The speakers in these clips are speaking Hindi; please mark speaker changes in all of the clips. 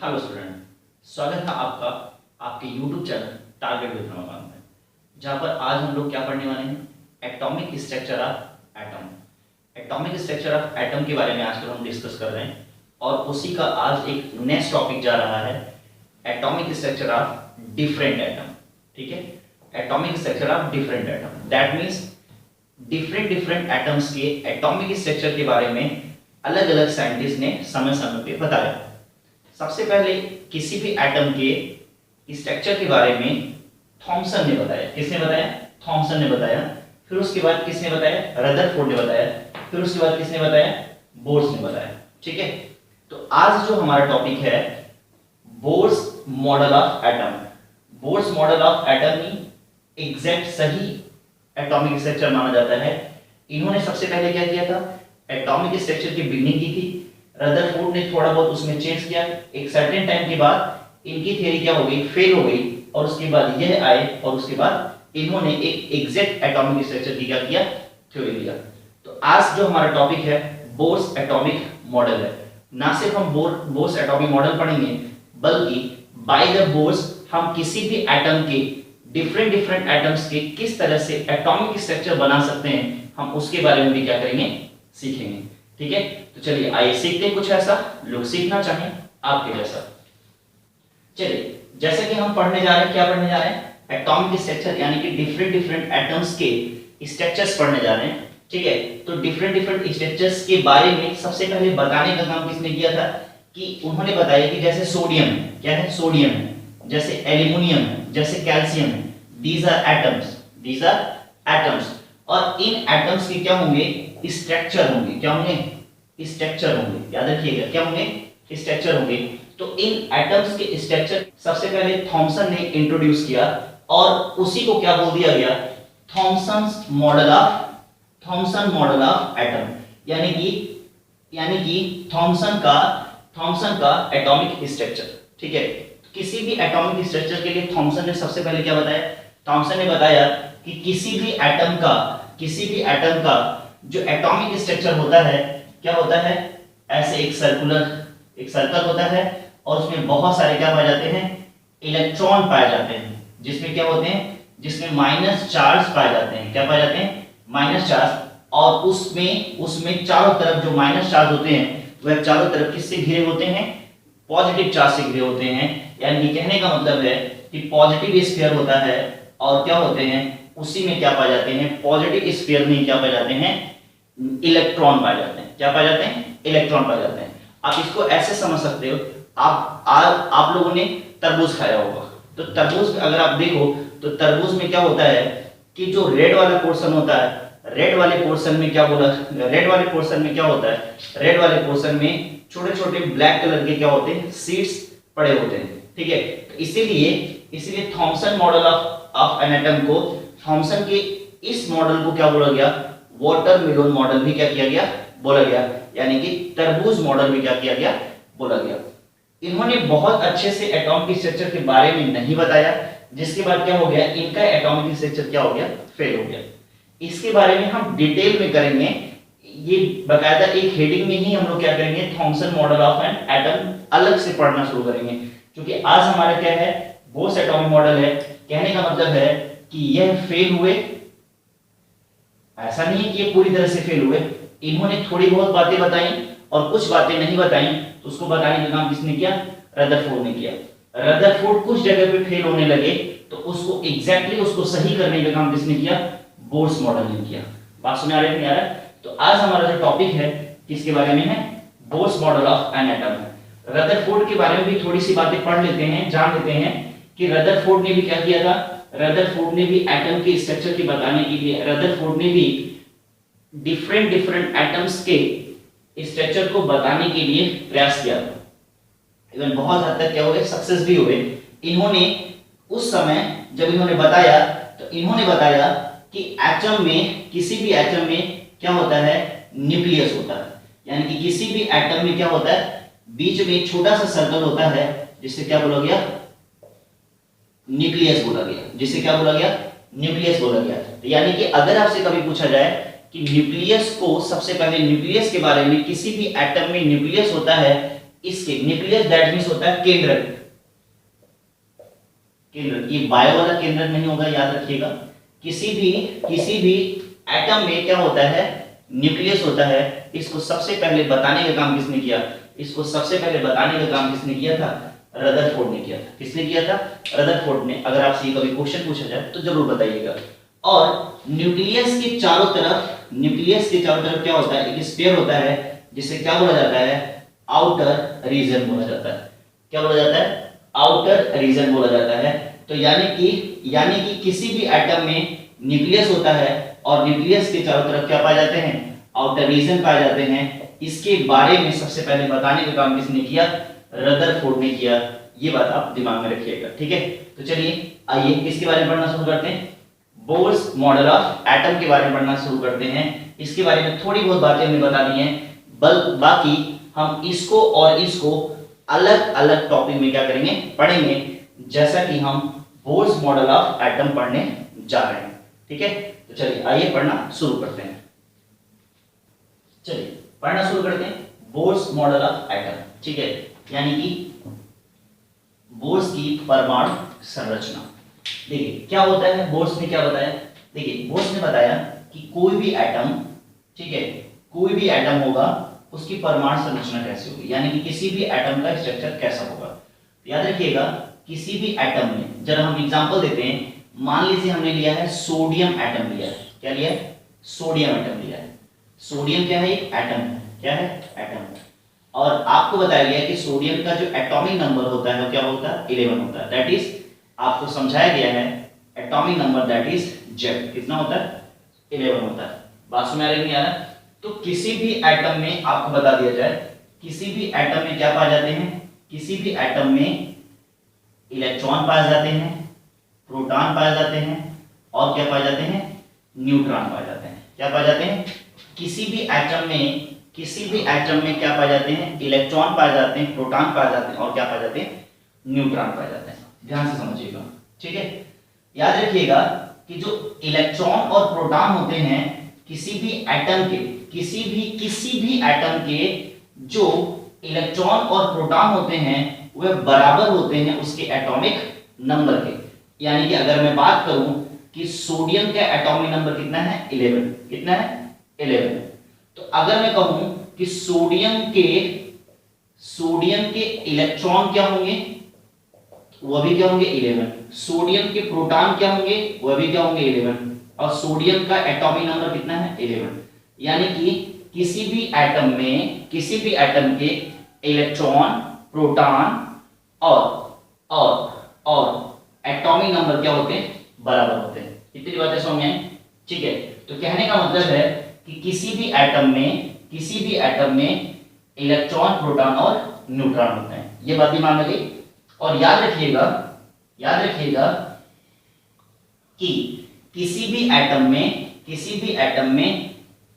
Speaker 1: हेलो स्टूडेंट, स्वागत है आपका आपके YouTube channel target with Ramakant में, जहाँ पर आज हम लोग क्या पढ़ने वाले हैं। Atomic structure of atom. Atomic structure of atom के बारे में आजकल हम डिस्कस कर रहे हैं और उसी का आज एक नेक्स्ट टॉपिक जा रहा है, atomic structure of different atom. ठीक है, atomic structure of different atom, that means different atoms के एटॉमिक स्ट्रक्चर के बारे में अलग अलग साइंटिस्ट ने समय समय पे बताया। सबसे पहले किसी भी एटम के स्ट्रक्चर के बारे में थॉमसन ने बताया। किसने बताया? थॉमसन ने बताया। फिर उसके बाद किसने बताया? रदरफोर्ड ने बताया। फिर उसके बाद किसने बताया? बोर्स ने बताया। ठीक है, तो आज जो हमारा टॉपिक है Bohr's model of atom. Bohr's model of atom he exact सही एटॉमिक स्ट्रक्चर माना जाता है। इन्होंने सबसे पहले क्या किया था? एटॉमिक स्ट्रक्चर की बिगनिंग की थी। रदरफोर्ड ने थोड़ा बहुत उसमें चेंज किया। एक सर्टेन टाइम के बाद इनकी थ्योरी क्या हो गई? फेल हो गई। और उसके बाद यह आए और उसके बाद इन्होंने एक एग्जैक्ट एटॉमिक स्ट्रक्चर की क्या किया? थ्योरी दिया। तो आज जो हमारा टॉपिक है बोर्स एटॉमिक मॉडल है। ना सिर्फ हम बोर्स एटॉमिक मॉडल पढ़ेंगे, बल्कि बाय द बोर्स हम किसी भी एटम के डिफरेंट एटम्स के किस तरह से एटॉमिक स्ट्रक्चर बना सकते हैं, हम उसके बारे में भी क्या करेंगे? सीखेंगे। ठीक है, तो चलिए आइए सीखते हैं कुछ ऐसा लोग सीखना चाहें आपके जैसा। चलिए, जैसे कि हम पढ़ने जा रहे हैं, क्या पढ़ने जा रहे हैं? एटॉमिक स्ट्रक्चर, यानी कि डिफरेंट एटम्स के स्ट्रक्चर्स पढ़ने जा रहे हैं। ठीक है, तो डिफरेंट स्ट्रक्चर्स के बारे में सबसे पहले बताने का काम किसने किया था? कि उन्होंने बताया कि जैसे सोडियम है, क्या है? सोडियम है। जैसे एल्यूमिनियम है, जैसे कैल्शियम है, दीज आर एटम्स। और इन एटम्स के क्या होंगे? स्ट्रक्चर होंगे। क्या होंगे? स्ट्रक्चर होंगे। याद रखिएगा, क्या होंगे? स्ट्रक्चर होंगे। तो इन एटम्स के स्ट्रक्चर सबसे पहले थॉमसन ने इंट्रोड्यूस किया और उसी को क्या बोल दिया गया? Thompson model of atom. यानी कि थॉमसन का एटॉमिक स्ट्रक्चर। ठीक है, किसी भी एटॉमिक स्ट्रक्चर के लिए थॉमसन ने सबसे पहले क्या बताया? थॉमसन ने बताया कि किसी भी एटम का जो एटॉमिक स्ट्रक्चर होता है, क्या होता है? ऐसे एक सर्कल होता है और उसमें बहुत सारे क्या पाए जाते हैं? इलेक्ट्रॉन पाए जाते हैं। जिसमें क्या होते हैं? जिसमें माइनस चार्ज पाए जाते हैं। क्या पाए जाते हैं? Minus charge. और उसमें चारों तरफ जो माइनस चार्ज होते हैं वह चारों तरफ किससे घिरे होते हैं? पॉजिटिव चार्ज से घिरे होते हैं। यानी कि कहने का मतलब है कि पॉजिटिव स्फीयर होता है और क्या होते हैं? उसी में क्या पाए जाते हैं? पॉजिटिव स्फीयर में क्या पाए जाते हैं? इलेक्ट्रॉन पाए जाते हैं। क्या पाए जाते हैं? इलेक्ट्रॉन पाए जाते हैं। आप इसको ऐसे समझ सकते हो, आप लोगों ने तरबूज खाया होगा, तो तरबूज अगर आप देखो तो तरबूज में क्या होता है कि जो रेड वाला पोर्शन होता है, रेड वाले पोर्शन में क्या होता है? रेड वाले पोर्शन में छोटे छोटे ब्लैक कलर के क्या होते हैं? सीड्स पड़े होते हैं। ठीक है, तो इसीलिए Thompson model of an atom को, थॉमसन के इस मॉडल को क्या बोला गया? वाटरमेलन मॉडल भी क्या किया गया? बोला गया। यानी कि तरबूज मॉडल भी क्या किया गया? बोला गया। इन्होंने बहुत अच्छे से एटॉमिक स्ट्रक्चर के बारे में नहीं बताया, जिसके बाद क्या हो गया? इनका एटॉमिक स्ट्रक्चर क्या हो गया? फेल हो गया। इसके बारे में हम डिटेल में करेंगे, ये बकायदा एक हेडिंग में ही हम लोग क्या करेंगे? Thompson model of an atom अलग से पढ़ना शुरू करेंगे, क्योंकि आज हमारा क्या है? बोर्स एटॉमिक मॉडल है। कहने का मतलब है कि यह फेल हुए, ऐसा नहीं है कि ये पूरी तरह से फेल हुए। इन्होंने थोड़ी बहुत बातें बताई और कुछ बातें नहीं बताई, तो उसको बताने का काम किसने किया? रदरफोर्ड ने किया। रदरफोर्ड कुछ जगह पे फेल होने लगे तो उसको एग्जैक्टली उसको सही करने का काम किसने किया? बोर्स मॉडल ने किया। बात सुन आ रही है नहीं आ रहा? तो आज हमारा जो टॉपिक है किसके बारे में है? Bohr's model of an atom है। रदरफोर्ड के बारे में भी थोड़ी सी बातें पढ़ लेते हैं, जान लेते हैं कि रदरफोर्ड ने भी क्या किया था? रदरफोर्ड ने भी एटम के स्ट्रक्चर की बताने के लिए रदरफोर्ड ने भी डिफरेंट एटम्स के स्ट्रक्चर को बताने के लिए प्रयास किया था। इवन बहुत हद तक क्या हुए? सक्सेस भी हुए। इन्होंने उस समय जब इन्होंने बताया तो इन्होंने बताया कि एटम में, किसी भी एटम में क्या होता है? न्यूक्लियस होता है। यानी कि किसी भी एटम में क्या होता है? बीच में छोटा सा सर्कल होता है, जिससे क्या बोला गया? न्यूक्लियस बोला गया। जिसे क्या बोला गया? न्यूक्लियस बोला गया। यानी कि अगर आपसे कभी पूछा जाए कि न्यूक्लियस को, सबसे पहले न्यूक्लियस के बारे में, किसी भी एटम में न्यूक्लियस होता है, इसके न्यूक्लियस दैट मीन्स होता है केंद्रक, केंद्र, ये बायो वाला केंद्रक नहीं होगा, याद रखिएगा। किसी भी एटम में क्या होता है, न्यूक्लियस होता है। इसको सबसे पहले बताने का काम किसने किया, इसको सबसे पहले बताने का काम किसने किया था, रदरफोर्ड ने किया था। किसने किया था, रदरफोर्ड ने। अगर आपसे ये कभी क्वेश्चन पूछा जाए तो जरूर बताइएगा। और न्यूक्लियस के चारों तरफ क्या होता है, एक स्फीयर होता है जिसे क्या बोला जाता है, आउटर रीजन बोला जाता है। क्या बोला जाता है, आउटर रीजन बोला जाता है। तो यानी कि किसी भी एटम में न्यूक्लियस होता है और न्यूक्लियस के चारों तरफ क्या पाए जाते हैं, आउटर रीजन पाए जाते हैं। इसके बारे में सबसे पहले बताने का काम किसने किया, रदरफोर्ड ने किया। ये बात आप दिमाग में रखिएगा, ठीक है। तो चलिए आइए इसके बारे में पढ़ना शुरू करते हैं। बोर्स मॉडल ऑफ एटम के बारे में पढ़ना शुरू करते हैं। इसके बारे में थोड़ी बहुत बातें हमने बता दी हैं, बाकी हम इसको और इसको अलग अलग टॉपिक में क्या करेंगे, पढ़ेंगे, जैसा कि हम बोर्स मॉडल ऑफ एटम पढ़ने जा रहे हैं, ठीक है। तो चलिए आइए पढ़ना शुरू करते हैं। चलिए पढ़ना शुरू करते हैं बोर्स मॉडल ऑफ एटम, ठीक है, यानी कि बोर्स की परमाणु संरचना। देखिए क्या होता है, बोर्स ने क्या बताया, देखिए बोर्स ने बताया कि कोई भी एटम, ठीक है, कोई भी एटम होगा उसकी परमाणु संरचना कैसे होगी, यानी कि किसी भी एटम का स्ट्रक्चर कैसा होगा। याद रखिएगा किसी भी एटम में, जरा हम एग्जांपल देते हैं, मान लीजिए हमने लिया है सोडियम एटम लिया है। क्या लिया है, सोडियम एटम लिया है। सोडियम क्या है, एटम, क्या है, एटम। और आपको बताया गया कि सोडियम का जो एटॉमिक नंबर होता है वो क्या होता है, 11 होता है। दैट इज आपको समझाया गया है atomic number that is Z, कितना होता है, 11 होता है। बात समझ आ रही नहीं आ रहा। तो किसी भी एटम में आपको बता दिया जाए, किसी भी एटम में क्या पाए जाते हैं, किसी भी एटम में इलेक्ट्रॉन पाए जाते हैं, प्रोटॉन पाए जाते हैं और क्या पाए जाते हैं, न्यूट्रॉन पाए जाते हैं। क्या पाए जाते हैं, किसी भी एटम में क्या पाए जाते हैं, इलेक्ट्रॉन पाए जाते हैं, प्रोटॉन पाए जाते हैं और क्या पाए जाते हैं, न्यूट्रॉन पाए जाते हैं। ध्यान से समझिएगा, ठीक है। याद रखिएगा कि जो इलेक्ट्रॉन और प्रोटॉन होते हैं किसी भी एटम के, किसी भी एटम के जो इलेक्ट्रॉन और प्रोटॉन होते हैं वे बराबर होते हैं उसके एटॉमिक नंबर के। यानी कि अगर मैं बात करूं कि सोडियम का एटॉमिक नंबर कितना है, 11, कितना है, 11। तो अगर मैं कहूं कि सोडियम के इलेक्ट्रॉन क्या होंगे, वह भी क्या होंगे, 11। सोडियम के प्रोटॉन क्या होंगे, वह भी क्या होंगे, 11। और सोडियम का एटॉमिक नंबर कितना है, 11। यानी कि किसी भी एटम के इलेक्ट्रॉन, प्रोटॉन और एटॉमिक नंबर क्या होते हैं, बराबर होते हैं। इतनी बातें समझ में आई, ठीक है। तो कहने का मतलब है कि किसी भी एटम में इलेक्ट्रॉन, प्रोटॉन और न्यूट्रॉन होते हैं। ये बात दिमाग में गई। और याद रखिएगा कि किसी भी एटम में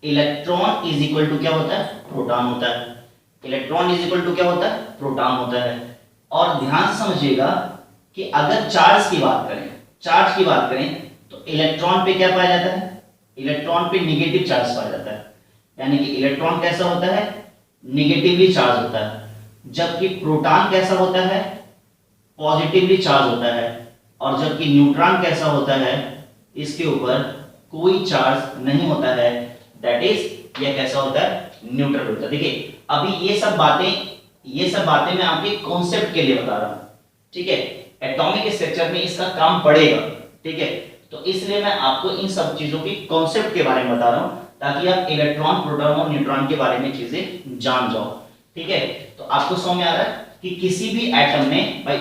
Speaker 1: इलेक्ट्रॉन इज इक्वल टू क्या होता है, प्रोटॉन होता है। इलेक्ट्रॉन इज इक्वल टू क्या होता है, प्रोटॉन होता है। और ध्यान से समझिएगा कि अगर चार्ज की बात करें तो इलेक्ट्रॉन पे क्या पाया जाता है, इलेक्ट्रॉन पे निगेटिव चार्ज पाया जाता है। यानी कि इलेक्ट्रॉन कैसा होता है, निगेटिवली चार्ज होता है, जबकि प्रोटॉन कैसा होता है, पॉजिटिवली चार्ज होता है। और जबकि न्यूट्रॉन कैसा होता है, इसके ऊपर कोई चार्ज नहीं होता है। दैट इज यह कैसा होता है, न्यूट्रल होता है। देखिए अभी ये सब बातें मैं आपके कॉन्सेप्ट के लिए बता रहा हूं, ठीक है। एटॉमिक स्ट्रक्चर में इसका काम पड़ेगा, ठीक है। तो इसलिए मैं आपको इन सब चीजों के कॉन्सेप्ट के बारे में बता रहा हूं ताकि आप इलेक्ट्रॉन, प्रोटॉन और न्यूट्रॉन के बारे में चीजें जान जाओ, ठीक है। तो आपको समझ में आ रहा है कि किसी भी एटम में, भाई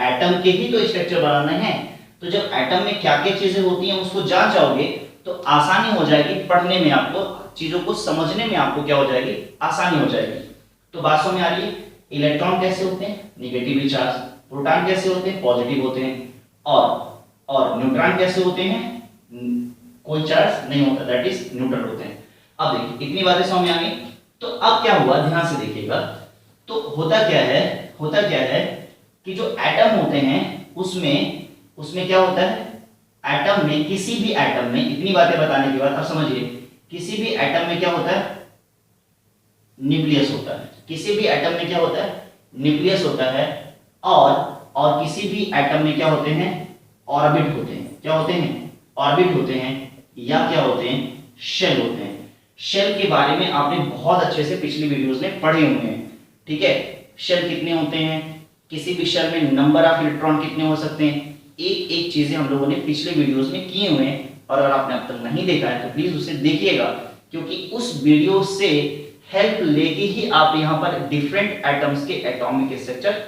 Speaker 1: एटम के ही तो स्ट्रक्चर बनाने हैं, तो जब एटम में क्या क्या चीजें होती हैं उसको जान जाओगे तो आसानी हो जाएगी पढ़ने में, आपको चीजों को समझने में आपको क्या हो जाएगी, आसानी हो जाएगी। तो बात समझ में आ रही है, इलेक्ट्रॉन कैसे होते हैं, निगेटिवली चार्ज, प्रोटॉन कैसे होते हैं, पॉजिटिव होते हैं, और न्यूट्रॉन कैसे होते हैं, कोई चार्ज नहीं होता, दैट इज न्यूट्रल होते हैं। अब देखिए इतनी बातें समझ में आ गई। तो अब क्या हुआ, ध्यान से देखिएगा। तो होता क्या है कि जो एटम होते हैं उसमें क्या होता है, एटम में, किसी भी एटम में, इतनी बातें बताने के बाद अब समझिए, किसी भी एटम में क्या होता है, न्यूक्लियस होता है। किसी भी एटम में क्या होता है, न्यूक्लियस होता है, और किसी भी एटम में क्या होते हैं, ऑर्बिट होते हैं। क्या होते हैं, ऑर्बिट होते हैं, या क्या होते हैं, शेल होते हैं। शेल के बारे में आपने बहुत अच्छे से पिछली वीडियोस में पढ़े हुए हैं, ठीक है। शेल कितने होते हैं, किसी भी शेल में नंबर ऑफ इलेक्ट्रॉन कितने हो सकते हैं, एक एक चीजें हम लोगों ने पिछले वीडियोस में किए हुए हैं, और अगर आपने अब तक नहीं देखा है तो प्लीज उसे देखिएगा, क्योंकि उस वीडियो से हेल्प लेके ही आप यहाँ पर डिफरेंट एटम्स के एटॉमिक स्ट्रक्चर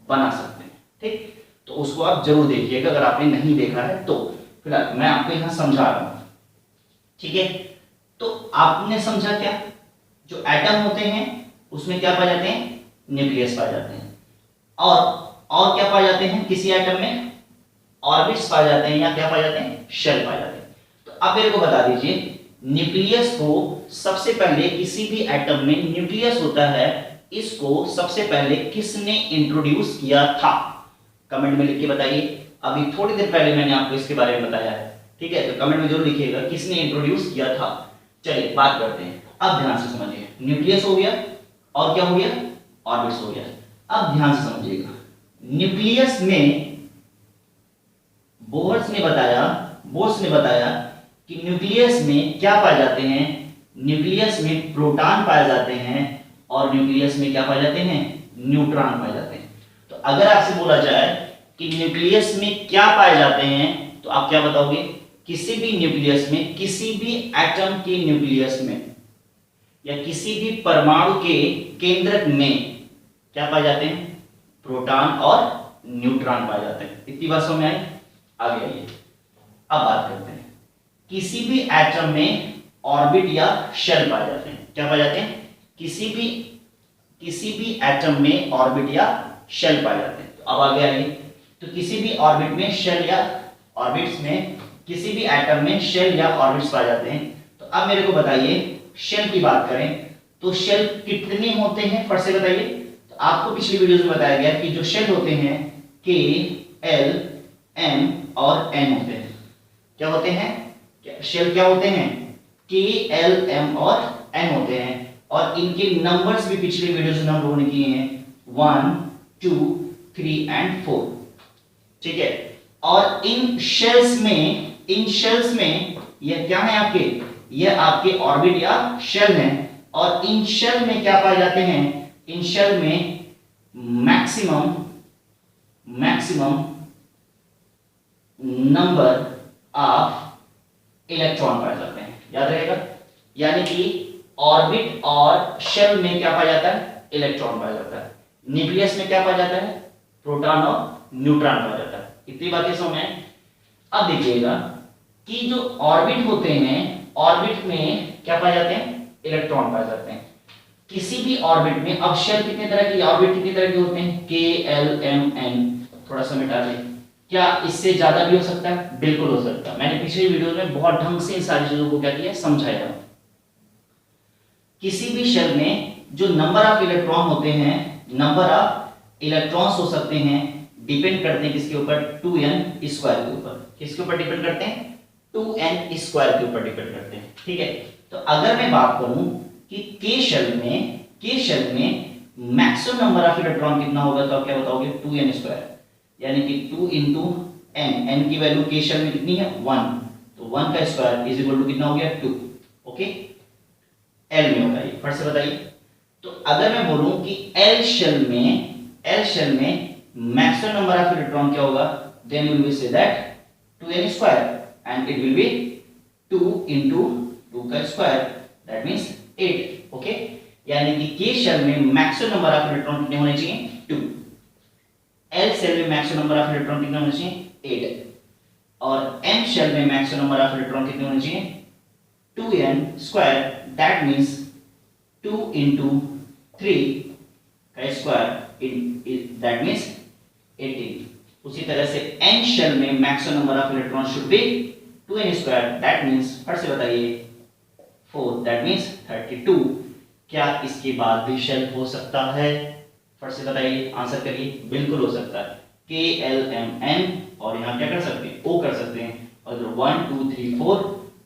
Speaker 1: बना सकते हैं, ठीक। तो उसको आप जरूर देखिएगा अगर आपने नहीं देखा है तो। फिलहाल मैं आपको यहाँ समझा रहा हूं, ठीक है। तो आपने समझा क्या, जो एटम होते हैं उसमें क्या पाए जाते हैं, न्यूक्लियस पाए जाते हैं, और क्या पाए जाते हैं, किसी एटम में ऑर्बिट्स पाए जाते हैं, या क्या पाए जाते हैं, शेल पाए जाते हैं। तो अब मेरे को बता दीजिए, न्यूक्लियस को सबसे पहले, किसी भी एटम में न्यूक्लियस होता है, इसको सबसे पहले किसने इंट्रोड्यूस किया था, कमेंट में लिख के बताइए। अभी थोड़ी देर पहले मैंने आपको इसके बारे में बताया है, ठीक है, तो कमेंट में जरूर लिखिएगा किसने इंट्रोड्यूस किया था। चलिए बात करते हैं, अब ध्यान से समझिए, न्यूक्लियस हो गया, और क्या हो गया, ऑर्बिट्स हो गया। अब ध्यान से समझिएगा, न्यूक्लियस में बोर्स ने बताया कि न्यूक्लियस में क्या पाए जाते हैं, न्यूक्लियस में प्रोटॉन पाए जाते हैं, और न्यूक्लियस में क्या पाए जाते हैं, न्यूट्रॉन पाए जाते हैं। तो अगर आपसे बोला जाए कि न्यूक्लियस में क्या पाए जाते हैं, तो आप क्या बताओगे, किसी भी न्यूक्लियस में, किसी भी एटम के न्यूक्लियस में, या किसी भी परमाणु के केंद्रक में क्या पाए जाते हैं, प्रोटॉन और न्यूट्रॉन पाए जाते हैं। इतनी बात समझ में आई, आगे आइए अब बात करते हैं, किसी भी एटम में ऑर्बिट या शेल पाए जाते हैं। क्या पाए जाते हैं, किसी भी एटम में ऑर्बिट या शेल पाए जाते हैं। तो अब आगे आइए, तो किसी भी ऑर्बिट में शेल या ऑर्बिट्स में, किसी भी एटम में शेल या ऑर्बिट्स पाए जाते हैं। तो अब मेरे को बताइए, शेल की बात करें तो शेल कितने होते हैं, फट से बताइए। तो आपको पिछली वीडियोस में बताया गया कि जो शेल होते हैं के, एल, एम और एन होते हैं। क्या होते हैं, शेल क्या होते हैं, के, एल, एम और एन होते हैं, और इनके नंबर्स भी पिछले वीडियोस में हम लोगों ने किए हैं, 1, 2, 3 एंड 4, ठीक है। और इन शेल्स में ये क्या है आपके, ये आपके ऑर्बिट या शेल हैं, और इन शेल में क्या पाए जाते हैं, इन शेल में मैक्सिमम नंबर ऑफ इलेक्ट्रॉन पाए जाते हैं, याद रहेगा। यानी कि ऑर्बिट और शेल में क्या पाया जाता है, इलेक्ट्रॉन पाया जाता है, न्यूक्लियस में क्या पाया जाता है, प्रोटॉन और न्यूट्रॉन पाया जाता है। इतनी बातें समझ में। अब देखिएगा कि जो ऑर्बिट होते हैं, ऑर्बिट में क्या पाए जाते हैं, इलेक्ट्रॉन पाए जाते हैं किसी भी ऑर्बिट में। अब शेल कितने तरह की, ऑर्बिट कितने तरह के होते हैं, के, एल, एम, एन, थोड़ा सा मिटा दें। क्या इससे ज्यादा भी हो सकता है, बिल्कुल हो सकता है। मैंने पिछले वीडियो में बहुत ढंग से इन सारी चीजों को क्या किया, समझाया। किसी भी शेल में जो नंबर ऑफ इलेक्ट्रॉन होते हैं, नंबर ऑफ इलेक्ट्रॉन्स हो सकते हैं, डिपेंड करते हैं किसके ऊपर, 2n स्क्वायर के ऊपर। किसके ऊपर डिपेंड करते हैं, 2n स्क्वायर के ऊपर डिपेंड करते हैं, ठीक है। तो अगर मैं बात करूं कि के शेल में मैक्सिमम नंबर ऑफ इलेक्ट्रॉन कितना होगा, तो आप क्या बताओगे, 2n स्क्वायर, यानी कि 2 इंटू n, n की वैल्यू के शेल में कितनी है, 1, तो 1 का स्क्वायर इज इक्वल टू कितना हो गया, 2, ओके। एल में होता है, फट से बताइए। तो अगर मैं बोलूं कि एल शेल में मैक्सिमम नंबर ऑफ इलेक्ट्रॉन क्या होगा, then will be say that 2n square, and it will be 2 into 2 का स्क्वायर, दैट मींस 8, ओके। यानी कि के शेल में मैक्सिमम नंबर ऑफ इलेक्ट्रॉन कितने होने चाहिए, 2। एल शेल में मैक्सिमम नंबर ऑफ इलेक्ट्रॉन कितने होने चाहिए, 8, और एम शेल में मैक्सिमम नंबर ऑफ इलेक्ट्रॉन कितने होने चाहिए, 2n square, that means 2 into 3 का स्क्वायर, दैट मींस 18। उसी तरह से n शेल में maximum number of electron should be 2n square, that means, फट से बताइए, 4, दैट मींस 32। क्या इसके बाद भी शेल हो सकता है, फट से बताइए, आंसर करिए, बिल्कुल हो सकता है। के, एल, एम, एन, और यहाँ क्या कर सकते हैं, ओ कर सकते हैं, और 1, 2, 3, 4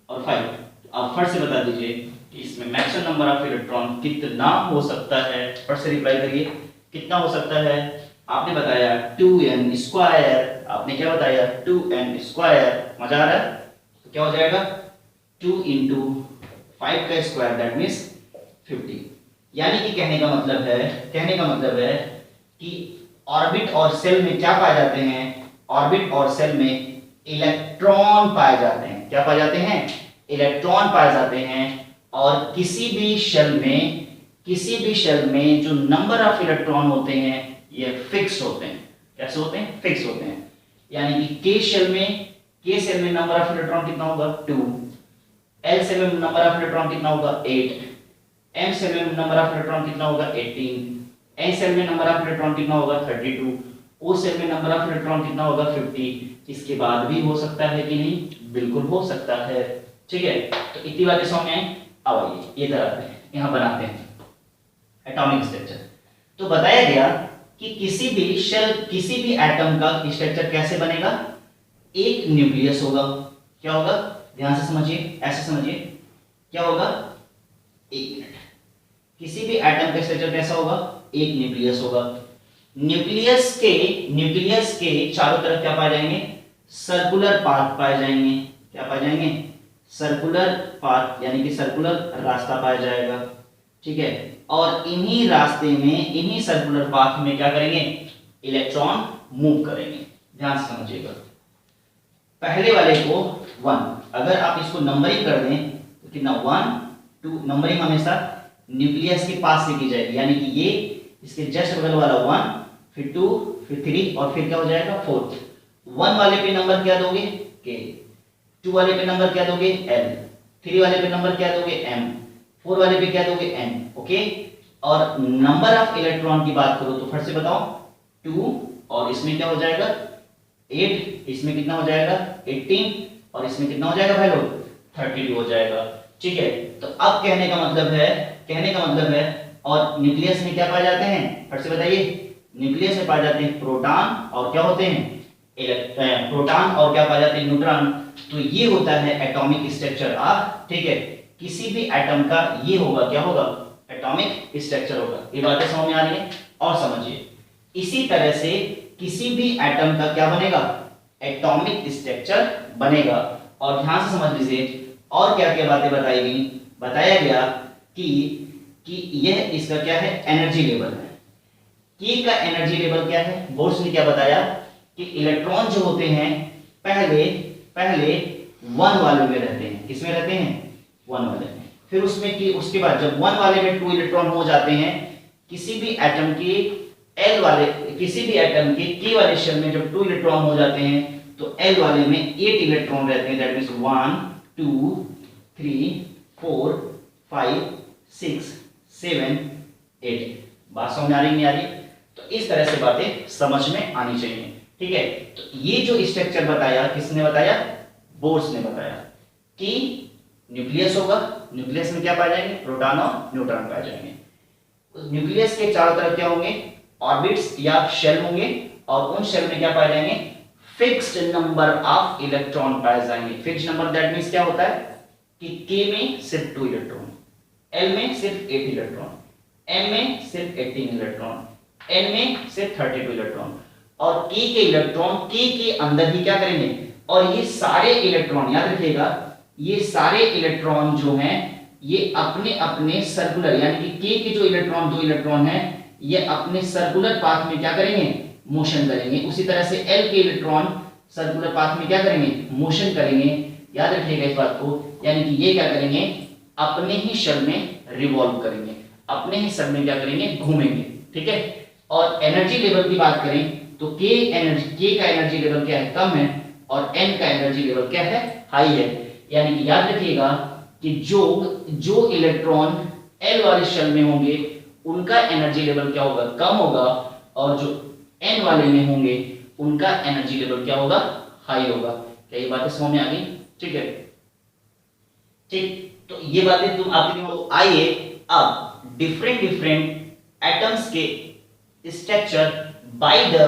Speaker 1: और 5। अब फट से बता दीजिए इसमें मैक्सिमम नंबर ऑफ इलेक्ट्रॉन कितना हो सकता है, फट से रिप्लाई करिए, कितना हो सकता है। आपने बताया 2n स्क्वायर, आपने क्या बताया 2n स्क्वायर, मजा आ रहा है। तो क्या हो जाएगा 2 इंटू 5 का स्क्वायर दैट मीन्स 50। यानी कि कहने का मतलब है कि ऑर्बिट और सेल में क्या पाए जाते हैं, ऑर्बिट और सेल में इलेक्ट्रॉन पाए जाते हैं। क्या पाए जाते हैं, इलेक्ट्रॉन पाए जाते हैं। और किसी भी शेल में जो नंबर ऑफ इलेक्ट्रॉन होते हैं ये फिक्स होते हैं। कैसे होते हैं, फिक्स होते हैं। यानी कि के सेल में नंबर ऑफ इलेक्ट्रॉन कितना होगा 2, एल सेल में नंबर ऑफ इलेक्ट्रॉन कितना होगा 8, एम सेल में नंबर ऑफ इलेक्ट्रॉन कितना होगा 18, एन सेल में नंबर ऑफ इलेक्ट्रॉन कितना होगा 32, ओ सेल में नंबर ऑफ इलेक्ट्रॉन कितना होगा 50। इसके बाद भी हो सकता है कि नहीं, बिल्कुल हो सकता है। ठीक है, तो इतनी बातें समझ में आई। अब आइए इधर आते हैं, यहां बनाते हैं एटॉमिक स्ट्रक्चर। तो बताया गया कि किसी भी एटम का स्ट्रक्चर कैसे बनेगा, एक न्यूक्लियस होगा। क्या होगा, ध्यान से समझिए, ऐसे समझिए, क्या होगा, एक मिनट, किसी भी एटम का स्ट्रक्चर कैसा होगा, एक न्यूक्लियस होगा। न्यूक्लियस के चारों तरफ क्या पाए जाएंगे, सर्कुलर पाथ पाए जाएंगे। क्या पाए जाएंगे, सर्कुलर पाथ, यानी कि सर्कुलर रास्ता पाया जाएगा। ठीक है, और इन्हीं रास्ते में, इन्हीं सर्कुलर पाथ में क्या करेंगे, इलेक्ट्रॉन मूव करेंगे। ध्यान से समझिएगा, पहले वाले को 1, अगर आप इसको नंबरिंग कर दें तो कितना 1 2, नंबरिंग हमेशा न्यूक्लियस के पास से की जाएगी। यानी कि ये इसके जस्ट बगल वाला 1, फिर 2, फिर 3 और फिर क्या हो जाएगा 4। 1 वाले पे नंबर क्या दोगे के, 2 वाले पे नंबर क्या दोगे l, 3 वाले पे नंबर क्या दोगे m, 4 वाले पे क्या दोगे n। ओके, और नंबर ऑफ इलेक्ट्रॉन की बात करो तो फट से बताओ 2, और इसमें क्या हो जाएगा 8, इसमें कितना हो जाएगा 18, और इसमें कितना हो जाएगा भाई लोग 32 हो जाएगा। ठीक है, तो अब कहने का मतलब है, और न्यूक्लियस में क्या पाए जाते हैं, फट से बताइए, न्यूक्लियस में पाए जाते हैं प्रोटॉन, और क्या होते हैं प्रोटॉन, और क्या पाए जाते हैं न्यूट्रॉन। तो ये होता है एटॉमिक स्ट्रक्चर ऑफ, ठीक है, किसी भी एटम का ये होगा, क्या होगा, एटॉमिक स्ट्रक्चर होगा। ये बातें समझ में आ रही है, और समझिए इसी तरह से किसी भी एटम का क्या बनेगा, एटॉमिक स्ट्रक्चर बनेगा। और ध्यान से समझ लीजिए और क्या क्या बातें बताई गई, बताया गया कि यह इसका क्या है, एनर्जी लेवल है। की का एनर्जी लेवल क्या है, बोर्स ने क्या बताया कि इलेक्ट्रॉन जो होते हैं पहले 1 वाले में रहते हैं। किसमें रहते हैं, 1 वाले में। फिर उसमें कि उसके बाद जब 1 वाले में 2 इलेक्ट्रॉन हो जाते हैं, किसी भी एटम के के वाले शेल में जब 2 इलेक्ट्रॉन हो जाते हैं तो एल वाले में 8 इलेक्ट्रॉन रहते हैं। That means 1 2 3 4 5 6 7 8। बात समझ आ रही नहीं आ रही, तो इस तरह से बातें समझ में आनी चाहिए। ठीक है, तो ये जो स्ट्रक्चर बताया, किसने बताया, बोर्स ने बताया कि न्यूक्लियस होगा, न्यूक्लियस में क्या पाए जाएंगे, प्रोटॉन और न्यूट्रॉन पाए जाएंगे। न्यूक्लियस के चारों तरफ क्या होंगे, ऑर्बिट्स या शेल होंगे, और उन शेल में क्या पाए जाएंगे, फिक्स्ड नंबर ऑफ इलेक्ट्रॉन पाए जाएंगे। फिक्स्ड नंबर दैट मींस क्या होता है कि के में सिर्फ 2 इलेक्ट्रॉन, एल में सिर्फ 8 इलेक्ट्रॉन, एम में सिर्फ 18 इलेक्ट्रॉन, एन में सिर्फ 32 इलेक्ट्रॉन, और के के इलेक्ट्रॉन के अंदर ही क्या करेंगे। और ये सारे इलेक्ट्रॉन याद रखिएगा, ये सारे इलेक्ट्रॉन जो हैं ये अपने अपने सर्कुलर, यानी कि के जो इलेक्ट्रॉन 2 इलेक्ट्रॉन हैं ये अपने सर्कुलर पाथ में क्या करेंगे, मोशन करेंगे। उसी तरह से एल के इलेक्ट्रॉन सर्कुलर पाथ में क्या करेंगे, मोशन करेंगे। याद रखिएगा इस बात को, यानी कि ये क्या करेंगे, अपने ही शेल में रिवॉल्व करेंगे, अपने ही शेल में क्या करेंगे, घूमेंगे। ठीक है, और एनर्जी लेवल की बात करें तो के का एनर्जी लेवल क्या है, कम है, और एन का एनर्जी लेवल क्या है, हाई है। यानी कि याद रखिएगा कि जो इलेक्ट्रॉन एल वाले शेल में होंगे उनका एनर्जी लेवल क्या होगा, कम होगा, और जो एन वाले में होंगे उनका एनर्जी लेवल क्या होगा, हाई होगा। क्या ये बातें समझ में आ गई? ठीक है, ठीक, तो ये बातें तुम आपके दिमाग। आइए अब डिफरेंट एटम्स के स्ट्रक्चर बाय द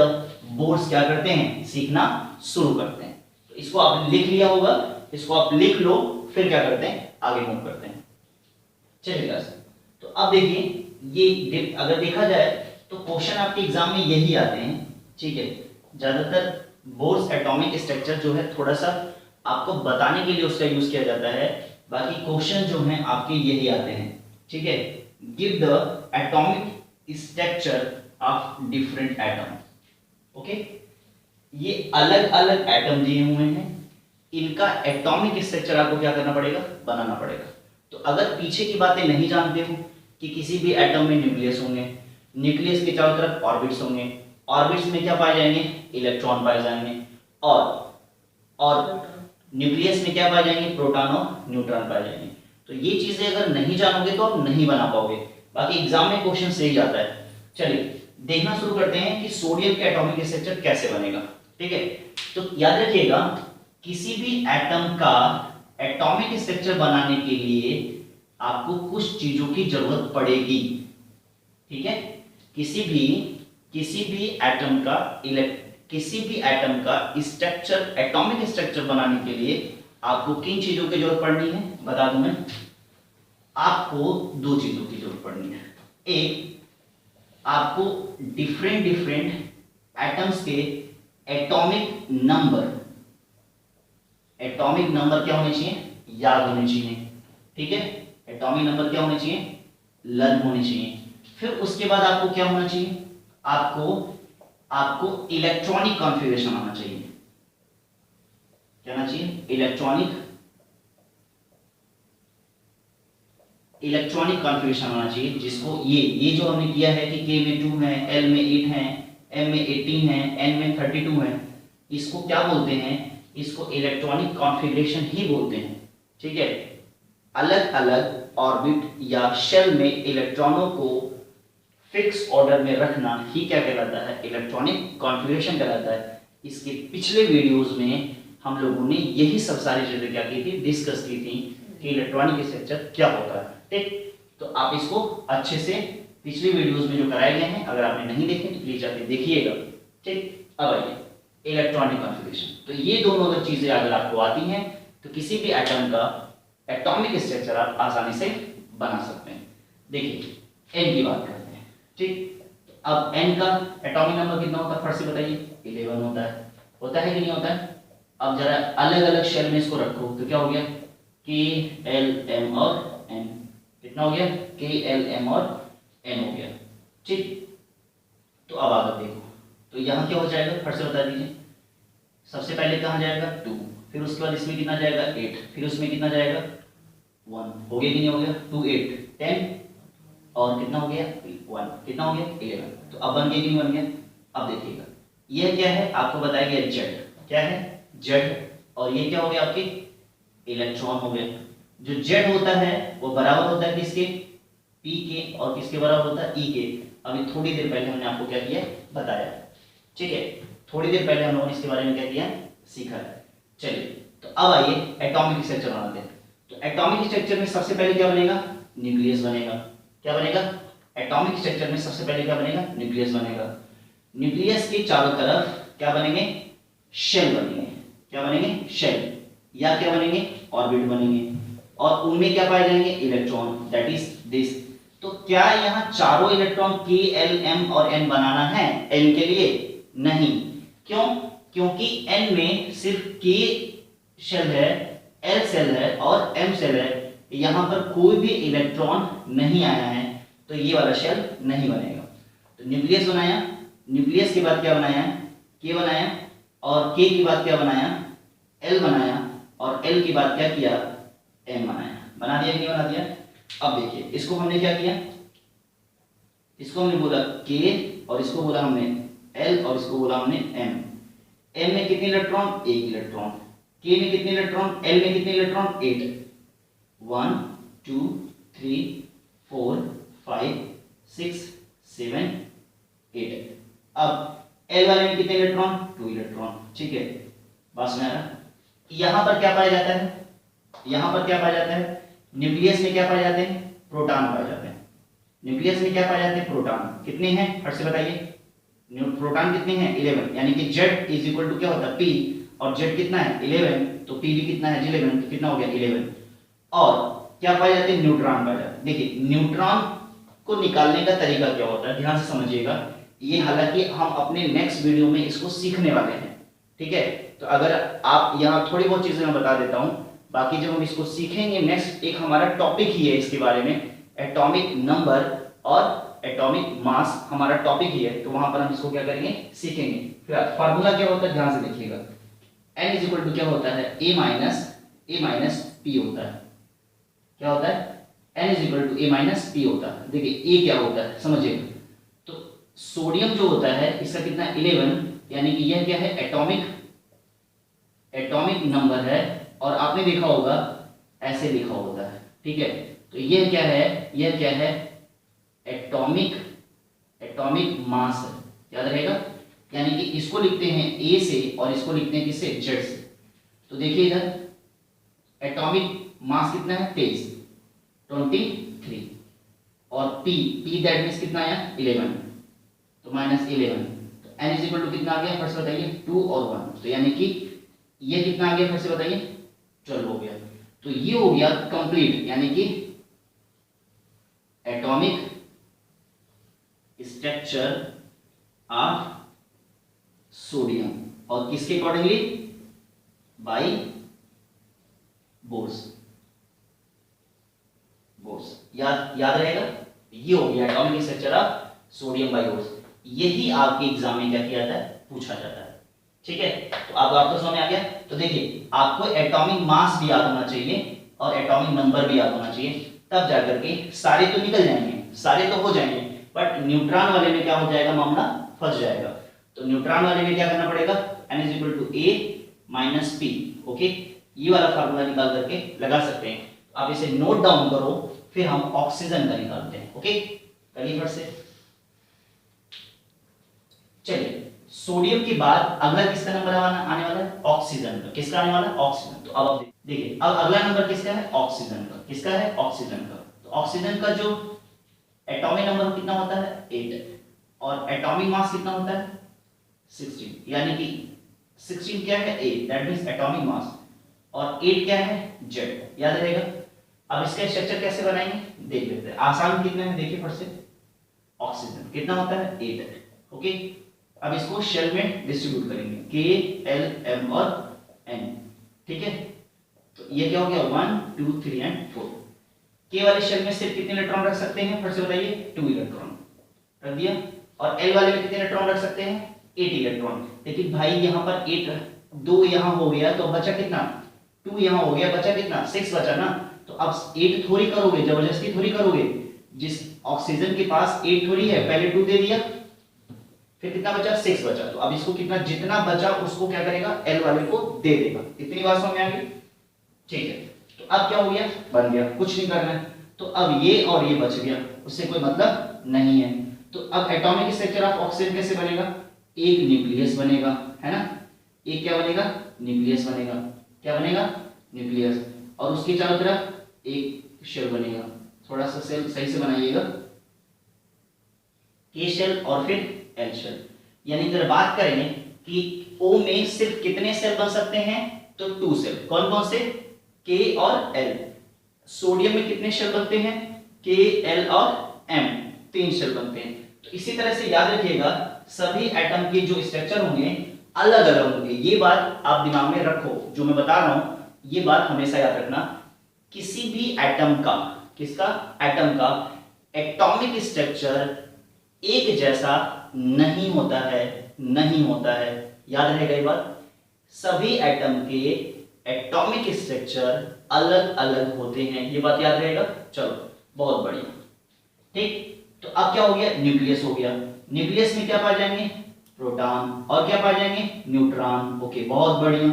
Speaker 1: बोर्ड्स क्या करते हैं, सीखना शुरू करते हैं। तो इसको आपने लिख लिया होगा, इसको आप लिख लो, फिर क्या करते हैं, आगे मूव करते हैं। चलिएगा सर, तो अब देखिए ये अगर देखा जाए तो क्वेश्चन आपके एग्जाम में यही आते हैं, ठीक है। ज्यादातर बोर्स एटॉमिक स्ट्रक्चर जो है थोड़ा सा आपको बताने के लिए उसका यूज किया जाता है, बाकी क्वेश्चन जो हैं आपके यही आते हैं, ठीक है। Give the atomic structure of different atom, okay. ये अलग अलग एटम दिए हुए हैं, इनका एटॉमिक स्ट्रक्चर आपको क्या करना पड़ेगा, बनाना पड़ेगा। तो अगर पीछे की बातें नहीं जानते हो कि किसी भी एटम में न्यूक्लियस होंगे, न्यूक्लियस के चारों तरफ ऑर्बिट्स होंगे, ऑर्बिट्स में क्या पाए जाएंगे, इलेक्ट्रॉन पाए जाएंगे, और न्यूक्लियस में क्या पाए जाएंगे, प्रोटॉन और न्यूट्रॉन पाए जाएंगे। तो ये चीजें अगर नहीं जानोगे तो आप नहीं बना पाओगे, बाकी एग्जाम में क्वेश्चन से ही जाता है। चलिए देखना शुरू करते हैं कि सोडियम का एटॉमिक स्ट्रक्चर कैसे बनेगा, ठीक है। तो याद रखिएगा किसी भी एटम का एटॉमिक स्ट्रक्चर बनाने के लिए आपको कुछ चीजों की जरूरत पड़ेगी, ठीक है। किसी भी एटम का स्ट्रक्चर, एटॉमिक स्ट्रक्चर बनाने के लिए आपको किन चीजों की जरूरत पड़नी है, बता दूं मैं, आपको दो चीजों की जरूरत पड़नी है। एक, आपको डिफरेंट एटम्स के एटॉमिक नंबर क्या होने चाहिए, याद होने चाहिए, ठीक है। एटॉमिक नंबर क्या होने चाहिए, लर्न होने चाहिए। फिर उसके बाद आपको क्या होना चाहिए, आपको इलेक्ट्रॉनिक कॉन्फ़िगरेशन आना चाहिए। क्या आना चाहिए, इलेक्ट्रॉनिक कॉन्फ़िगरेशन होना चाहिए, जिसको ये जो हमने किया है कि K में 2 है, L में 8 है, M में 18 है, N में 32 है, इसको क्या बोलते हैं, इसको इलेक्ट्रॉनिक कॉन्फ़िगरेशन ही बोलते हैं, ठीक है। अलग अलग ऑर्बिट या शेल में इलेक्ट्रॉनों को फिक्स ऑर्डर में रखना ही क्या कहलाता है, इलेक्ट्रॉनिक कॉन्फ़िगरेशन कहलाता है। इसके पिछले वीडियोस में हम लोगों ने यही सब सारी चीजें क्या की थी, डिस्कस की थी कि इलेक्ट्रॉनिक स्ट्रक्चर क्या होता है, ठीक। तो आप इसको अच्छे से पिछले वीडियोस में जो कराए गए हैं, अगर आपने नहीं देखे तो प्लीज जाके देखिएगा, ठीक। अब आइए इलेक्ट्रॉनिक कॉन्फ़िगरेशन। तो ये दोनों अगर चीजें अगर आपको आती हैं तो किसी भी एटम का एटॉमिक स्ट्रक्चर आप आसानी से बना सकते हैं। देखिए एन की बात करते हैं, ठीक। अब एन का एटॉमिक नंबर कितना होता है, फट से बताइए, 11 होता है कि नहीं होता है। अब जरा अलग अलग शेल में इसको रखो तो क्या हो गया, के एल एम और एन, कितना हो गया, के एल एम और एन हो गया, ठीक। तो अब आगे देखो, तो यहाँ क्या हो जाएगा, फट से बता दीजिए। सबसे पहले कहाँ जाएगा 2, फिर उसके बाद इसमें कितना जाएगा 8, फिर उसमें कितना जाएगा 1, हो गया कि नहीं हो गया, 2 8 10 और कितना हो गया 1, कितना हो गया 11। तो अब बन गया कि नहीं बन गया। अब देखिएगा यह क्या है, आपको बताया गया जेड, क्या है जेड, और ये क्या हो गया आपके इलेक्ट्रॉन हो गए। जो जेड होता है वो बराबर होता है किसके, पी के, और किसके बराबर होता है ई के। अभी थोड़ी देर पहले हमने आपको क्या किया बताया, ठीक है। थोड़ी देर पहले हम लोगों ने इसके बारे में क्या किया, सीखा है। चलिए तो अब आइए एटॉमिक स्ट्रक्चर बनाते हैं। तो एटॉमिक स्ट्रक्चर में सबसे पहले क्या बनेगा, न्यूक्लियस बनेगा। क्या बनेगा, एटॉमिक स्ट्रक्चर में सबसे पहले क्या बनेगा, न्यूक्लियस बनेगा। न्यूक्लियस के चारों तरफ क्या बनेंगे, शेल बनेंगे। क्या बनेंगे, शेल, या क्या बनेंगे, ऑर्बिट बनेंगे, और उनमें क्या पाए जाएंगे, इलेक्ट्रॉन, दैट इज दिस। तो क्या यहाँ चारों इलेक्ट्रॉन के एल एम और एन बनाना है एन के लिए, नहीं। क्यों, क्योंकि एन में सिर्फ के शेल है, एल सेल है और एम सेल है, यहां पर कोई भी इलेक्ट्रॉन नहीं आया है, तो ये वाला शेल नहीं बनेगा। तो न्यूक्लियस बनाया, न्यूक्लियस के बाद क्या बनाया, के बनाया, और के के बाद क्या बनाया, एल बनाया, और एल के बाद क्या किया, एम बनाया। बना दिया कि नहीं बना दिया। अब देखिए इसको हमने क्या किया, इसको हमने बोला के, और इसको बोला हमने एल, और इसको बोला हमने एम। एम में कितने इलेक्ट्रॉन, एक इलेक्ट्रॉन, के में कितने इलेक्ट्रॉन, एल में कितने इलेक्ट्रॉन 8, 1 2 3 4 5 6 7 8। अब एल वाले में कितने इलेक्ट्रॉन, 2 इलेक्ट्रॉन, ठीक है। बात समझ आ रहा। यहां पर क्या पाया जाता है, यहां पर क्या पाया जाता है, न्यूक्लियस में क्या पाए जाते हैं, प्रोटॉन पाए जाते हैं। न्यूक्लियस में क्या पाए जाते हैं, प्रोटॉन। कितने हैं फट से बताइए, प्रोटॉन कितने हैं 11, यानी कि Z इज इक्वल टू क्या होता है P, और Z कितना है 11, तो P भी कितना है 11, तो कितना हो गया 11। और क्या पाए जाते हैं, न्यूट्रॉन पाए जाते हैं। देखिए न्यूट्रॉन को निकालने का तरीका क्या होता है, ध्यान से समझिएगा। ये हालांकि हम अपने नेक्स्ट वीडियो में इसको सीखने वाले हैं, ठीक है। तो अगर आप यहाँ थोड़ी बहुत चीजें मैं बता देता हूँ, बाकी जब हम इसको सीखेंगे नेक्स्ट एक हमारा टॉपिक ही है इसके बारे में, एटॉमिक नंबर और एटॉमिक मास हमारा टॉपिक ही है, तो वहां पर हम इसको क्या करेंगे, सीखेंगे। फिर फार्मूला क्या होता है, ध्यान से देखिएगा। n इज इक्वल टू क्या होता है, a माइनस p होता है। क्या होता है, n is equal to a minus p होता है। देखिए a क्या होता है समझिएगा। तो सोडियम जो होता है इसका कितना 11, यानी कि यह क्या है, एटॉमिक नंबर है, और आपने देखा होगा ऐसे लिखा होता है, ठीक है। तो यह क्या है, एटॉमिक मास है, याद रहेगा। यानी कि इसको लिखते हैं ए से और इसको लिखते हैं किससे, जेड से। तो देखिए इधर एटॉमिक मास कितना है, 23, और पी दैट मींस कितना आया 11, तो -11। तो n इज इक्वल टू कितना आ गया, फर्स्ट बताइए 2 और 1, तो यानी कि ये कितना आ गया, फिर से बताइए, 12 हो गया। तो ये हो गया कंप्लीट, यानी कि एटॉमिक स्ट्रक्चर ऑफ सोडियम, और किसके अकॉर्डिंगली, बाय बोर्स। याद रहेगा, ये हो गया atomic structure of sodium by Bohr's. यही आपके एग्जाम में क्या किया जाता है, पूछा जाता है, ठीक है। तो आपको समझ में आ गया। तो देखिए आपको एटॉमिक मास भी याद होना चाहिए और एटॉमिक नंबर भी याद होना चाहिए, तब जाकर के सारे तो निकल जाएंगे, सारे तो हो जाएंगे, बट न्यूट्रॉन वाले में क्या हो जाएगा, मामला फंस जाएगा। तो न्यूट्रॉन वाले में क्या करना पड़ेगा, n is equal to a minus p, okay. ये वाला फार्मूला निकाल करके लगा सकते हैं। आप इसे नोट डाउन करो, फिर हम ऑक्सीजन का निकालते हैं, ओके। करिए फट से। चलिए सोडियम के बाद अगला किसका नंबर आने वाला है, ऑक्सीजन का। किसका आने वाला है, ऑक्सीजन। तो अब आप देखिए, अब अगला नंबर किसका है, ऑक्सीजन का। किसका है, ऑक्सीजन का। तो ऑक्सीजन का जो एटॉमिक नंबर कितना होता है, 8, और एटॉमिक मास कितना होता है, 16, यानी कि 16 क्या है, 8, दैट मींस एटॉमिक मास, और 8 क्या है, जेड, याद रहेगा। अब इसका स्ट्रक्चर कैसे बनाएंगे, देख लेते हैं। आसान कितना है, देखिए फट से। ऑक्सीजन कितना होता है, 8, ओके। अब इसको शेल में डिस्ट्रीब्यूट करेंगे, K, L, M और N, ठीक है। तो ये क्या हो गया, 1 2 3 एंड 4। K वाले शेल में सिर्फ कितने इलेक्ट्रॉन रख सकते हैं, फिर से बताइए, 2 इलेक्ट्रॉन रख दिया। और L वाले में कितने इलेक्ट्रॉन रख सकते हैं, 8 इलेक्ट्रॉन। लेकिन भाई यहाँ पर 8, 2 यहाँ हो गया, तो बचा कितना, 2 यहाँ हो गया, बचा कितना, 6 बचा ना। तो अब 8 थोड़ी करोगे, जबरदस्ती थोड़ी करोगे। जिस ऑक्सीजन के पास 8 थोड़ी है, पहले 2 दे दिया, फिर कितना बचा, 6 बचा। तो अब इसको कितना, जितना बचा उसको क्या करेगा, L वाले को दे देगा। इतनी बात समझ में आ गई, ठीक है। तो अब क्या हो गया, बन गया, कुछ नहीं करना है। तो अब ये और ये बच गया, उससे कोई मतलब नहीं है। तो अब एटॉमिक स्ट्रक्चर ऑफ ऑक्सीजन कैसे बनेगा, एक न्यूक्लियस बनेगा, है ना। एक क्या बनेगा, न्यूक्लियस बनेगा। क्या बनेगा, न्यूक्लियस, और उसके चारों तरफ एक शेल बनेगा। थोड़ा सा सेल सही से बनाइएगा, K शेल और फिर L शेल। यानी अगर बात करें कि O में सिर्फ कितने सेल बन सकते हैं, तो 2 सेल। कौन कौन से, K और L। सोडियम में कितने शेल बनते हैं, K, L और M, 3 शेल बनते हैं। तो इसी तरह से याद रखिएगा, सभी एटम के जो स्ट्रक्चर होंगे अलग अलग होंगे। ये बात आप दिमाग में रखो, जो मैं बता रहा हूं ये बात हमेशा याद रखना। किसी भी एटम का, किसका, एटम का एटॉमिक स्ट्रक्चर एक जैसा नहीं होता है, याद रहेगा ये बात। सभी एटम के एटॉमिक स्ट्रक्चर अलग अलग होते हैं, ये बात याद रहेगा। चलो बहुत बढ़िया, ठीक। तो अब क्या हो गया, न्यूक्लियस हो गया। न्यूक्लियस में क्या पाए जाएंगे, प्रोटॉन, और क्या पाए जाएंगे, न्यूट्रॉन, ओके बहुत बढ़िया।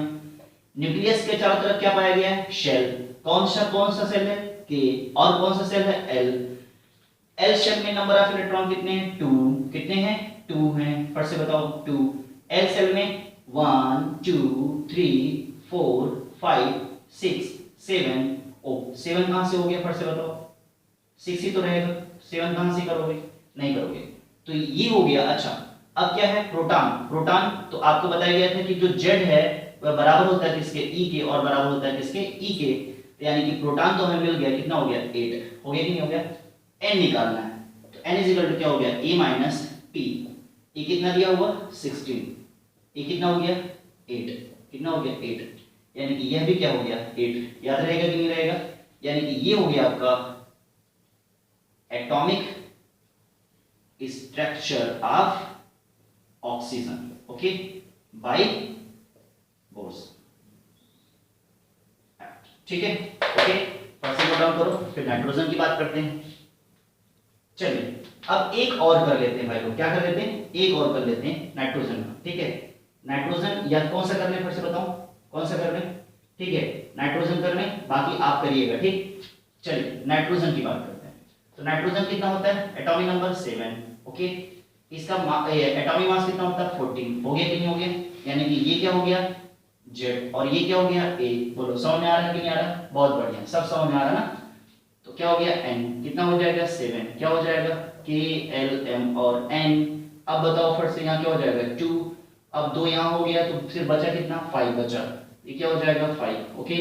Speaker 1: न्यूक्लियस के चारों तरफ क्या पाया गया है, शेल। कौन सा सेल है, K, और कौन सा सेल है, L। L शेल में नंबर ऑफ इलेक्ट्रॉन कितने हैं, 2, कितने हैं, 2 हैं, फट से बताओ 2। L सेल में 1 2 3 4 5 6 7, ओ 7 कहां से हो गया, फट से बताओ, 6 ही तो रहेगा, 7 कहां से करोगे, नहीं करोगे। तो ये हो गया। अच्छा अब क्या है, प्रोटॉन। तो आपको बताया गया था कि जो Z है वह बराबर होता है किसके, E के, और बराबर होता है किसके, E के। तो यानी कि प्रोटॉन तो हमें मिल गया, कितना हो गया 8, हो गया कि नहीं हो गया। n निकालना है तो n इज इक्वल टू क्या हो गया a माइनस p। ये कितना दिया हुआ 16, ये कितना हो गया 8, कितना हो गया 8, यानी कि यह भी क्या हो गया 8। याद रहेगा कि नहीं रहेगा, यानी कि ये हो गया आपका atomic structure of oxygen, okay, by Bohr's. ठीक है, ओके, फर्स्ट से नोट डाउन करो, फिर नाइट्रोजन की बात करते हैं। चलिए अब एक और कर लेते हैं भाई लोग, क्या कर लेते हैं, एक और कर लेते हैं नाइट्रोजन का। ठीक है, नाइट्रोजन या कौन सा कर रहे हैं, फिर से बताओ कौन सा कर रहे हैं। ठीक है, नाइट्रोजन कर रहे हैं, बाकी आप करिएगा। ठीक, चलिए नाइट्रोजन की बात करते हैं। तो नाइट्रोजन कितना होता है, एटॉमिक नंबर 7, ओके, इसका एटॉमिक मास कितना होता है 14, हो गया कि नहीं हो गया, यानी कि ये क्या हो गया Z और ये क्या हो गया A। बोलो समझ में आ रहा है कि नहीं आ रहा, बहुत बढ़िया, सब समझ में आ रहा है ना। तो क्या हो गया N, कितना हो जाएगा 7, क्या हो जाएगा K L M और N। अब बताओ फिर से यहाँ क्या हो जाएगा 2, अब 2 यहाँ हो गया तो फिर बचा कितना 5 बचा, ये क्या हो जाएगा 5, ओके।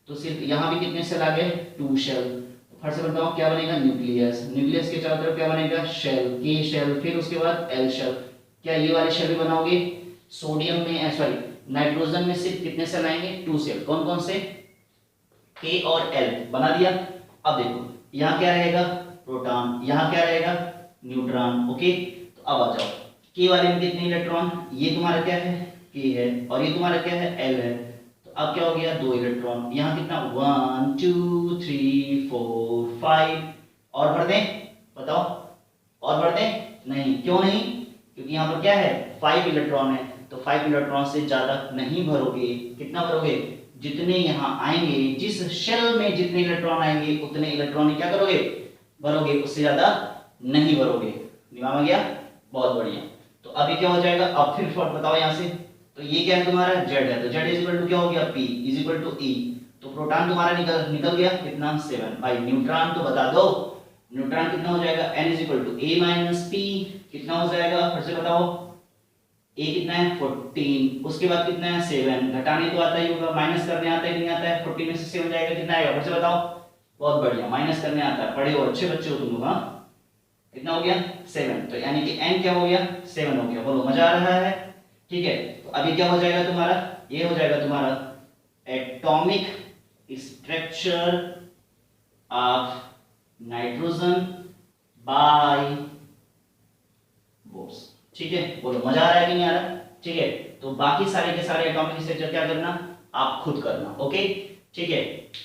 Speaker 1: तो सिर्फ यहाँ भी कितने सेल आ गए 2 शेल। फिर से बताओ क्या बनेगा न्यूक्लियस, न्यूक्लियस के चारों तरफ क्या बनेगा शेल, K शेल, फिर उसके बाद L शेल। क्या ये वाले शेल भी बनाओगे, सोडियम में सॉरी नाइट्रोजन में सिर्फ कितने सेल आएंगे 2 सेल, कौन कौन से K और L बना दिया। अब देखो यहाँ क्या रहेगा प्रोटॉन, यहाँ क्या रहेगा न्यूट्रॉन, ओके। तो अब आ जाओ K वाले में कितने इलेक्ट्रॉन, ये तुम्हारा क्या है K है और ये तुम्हारा क्या है L है। तो अब क्या हो गया 2 इलेक्ट्रॉन, यहाँ कितना 1 2 3 4 5 और भर दें, बताओ और भर दें, नहीं, क्यों नहीं, क्योंकि यहाँ पर क्या है 5 इलेक्ट्रॉन है, तो 5 इलेक्ट्रॉन से ज्यादा नहीं भरोगे। कितना भरोगे, जितने यहाँ आएंगे, जिस शेल में जितने इलेक्ट्रॉन आएंगे उतने इलेक्ट्रॉन क्या करोगे भरोगे, उससे ज्यादा नहीं भरोगे। दिमाग में गया, बहुत बढ़िया। तो अभी क्या हो जाएगा, अब फिर बताओ यहाँ से, तो ये क्या है तुम्हारा Z है, तो Z इज इक्वल टू क्या हो गया P is equal to E। तो प्रोटॉन तुम्हारा निकल गया कितना 7, भाई न्यूट्रॉन तो बता दो, न्यूट्रॉन कितना हो जाएगा N is equal to A minus P, कितना हो जाएगा फिर से बताओ, A कितना है 14, उसके बाद कितना है 7, घटाने तो आता ही होगा, माइनस करने आता है कि नहीं आता है, 14 में से 7 जाएगा कितना आएगा फिर से बताओ, बहुत बढ़िया, माइनस करने आता है, पढ़े हो अच्छे बच्चे हो तुम लोग। हाँ कितना हो गया 7, तो यानी कि n क्या हो गया 7 हो गया, बोलो मजा आ रहा है। ठीक है, तो अभी क्या हो जाएगा तुम्हारा, ये हो जाएगा तुम्हारा atomic structure of nitrogen by Bohr's. ठीक है, बोलो मजा आ रहा है कि नहीं आ रहा। ठीक है, तो बाकी सारे के सारे एटॉमिक स्ट्रक्चर क्या करना, आप खुद करना, ओके। ठीक है,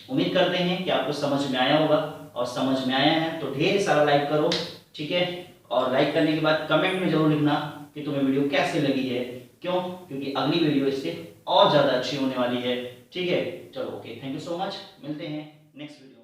Speaker 1: उम्मीद करते हैं कि आपको समझ में आया होगा, और समझ में आया है तो ढेर सारा लाइक करो। ठीक है, और लाइक करने के बाद कमेंट में जरूर लिखना कि तुम्हें वीडियो कैसी लगी है, क्यों, क्योंकि अगली वीडियो इससे और ज्यादा अच्छी होने वाली है। ठीक है, चलो okay, thank you so much, मिलते हैं नेक्स्ट वीडियो।